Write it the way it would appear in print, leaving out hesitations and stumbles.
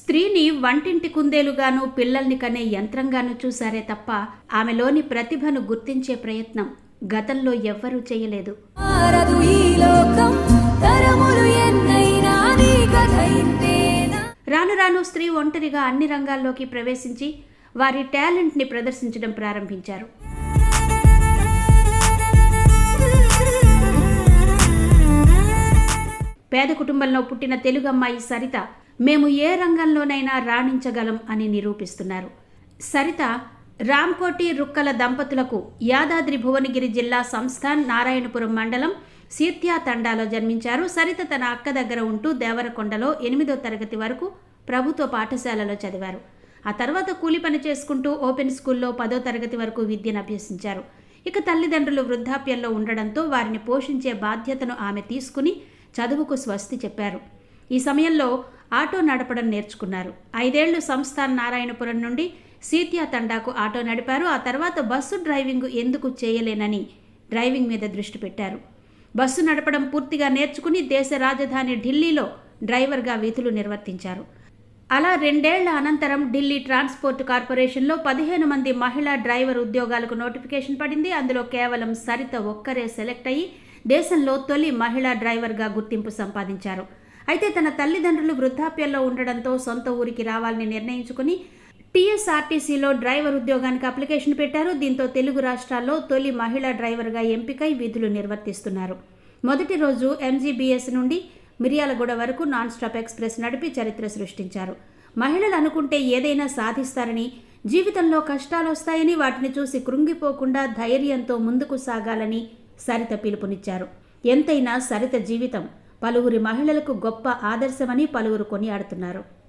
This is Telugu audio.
స్త్రీని వంటింటి కుందేలుగాను పిల్లల్ని కనే యంత్రంగాను చూశారే తప్ప ఆమెలోని ప్రతిభను గుర్తించే ప్రయత్నం గతంలో ఎవ్వరూ చేయలేదు. రాను రాను స్త్రీ ఒంటరిగా అన్ని రంగాల్లోకి ప్రవేశించి వారి టాలెంట్ని ప్రదర్శించడం ప్రారంభించారు. పేద కుటుంబంలో పుట్టిన తెలుగు అమ్మాయి సరిత మేము ఏ రంగంలోనైనా రాణించగలం అని నిరూపిస్తున్నారు. సరిత రామ్కోటి రుక్కల దంపతులకు యాదాద్రి భువనగిరి జిల్లా సంస్థాన్ నారాయణపురం మండలం సీత్యా తండాలో జన్మించారు. సరిత తన అక్క దగ్గర ఉంటూ దేవరకొండలో 8వ తరగతి వరకు ప్రభుత్వ పాఠశాలలో చదివారు. ఆ తర్వాత కూలి పని చేసుకుంటూ ఓపెన్ స్కూల్లో 10వ తరగతి వరకు విద్యను అభ్యసించారు. ఇక తల్లిదండ్రులు వృద్ధాప్యంలో ఉండడంతో వారిని పోషించే బాధ్యతను ఆమె తీసుకుని చదువుకు స్వస్తి చెప్పారు. ఈ సమయంలో ఆటో నడపడం నేర్చుకున్నారు. 5 ఏళ్లు సంస్థాన్ నారాయణపురం నుండి సీత్యా తండాకు ఆటో నడిపారు. ఆ తర్వాత బస్సు డ్రైవింగ్ ఎందుకు చేయలేనని డ్రైవింగ్ మీద దృష్టి పెట్టారు. బస్సు నడపడం పూర్తిగా నేర్చుకుని దేశ రాజధాని ఢిల్లీలో డ్రైవర్గా విధులు నిర్వర్తించారు. అలా 2 ఏళ్ల అనంతరం ఢిల్లీ ట్రాన్స్పోర్ట్ కార్పొరేషన్లో 15 మంది మహిళా డ్రైవర్ ఉద్యోగాలకు నోటిఫికేషన్ పడింది. అందులో కేవలం సరిత ఒక్కరే సెలెక్ట్ అయ్యి దేశంలో తొలి మహిళా డ్రైవర్గా గుర్తింపు సంపాదించారు. అయితే తన తల్లిదండ్రులు వృద్ధాప్యంలో ఉండడంతో సొంత ఊరికి రావాలని నిర్ణయించుకుని టీఎస్ఆర్టీసీలో డ్రైవర్ ఉద్యోగానికి అప్లికేషన్ పెట్టారు. దీంతో తెలుగు రాష్ట్రాల్లో తొలి మహిళా డ్రైవర్గా ఎంపికై విధులు నిర్వర్తిస్తున్నారు. మొదటి రోజు ఎంజీబీఎస్ నుండి మిర్యాలగూడ వరకు నాన్ స్టాప్ ఎక్స్ప్రెస్ నడిపి చరిత్ర సృష్టించారు. మహిళలు అనుకుంటే ఏదైనా సాధిస్తారని, జీవితంలో కష్టాలు వస్తాయని, వాటిని చూసి కృంగిపోకుండా ధైర్యంతో ముందుకు సాగాలని సరిత పిలుపునిచ్చారు. ఎంతైనా సరిత జీవితం పలువురి మహిళలకు గొప్ప ఆదర్శమని పలువురు కొనియాడుతున్నారు.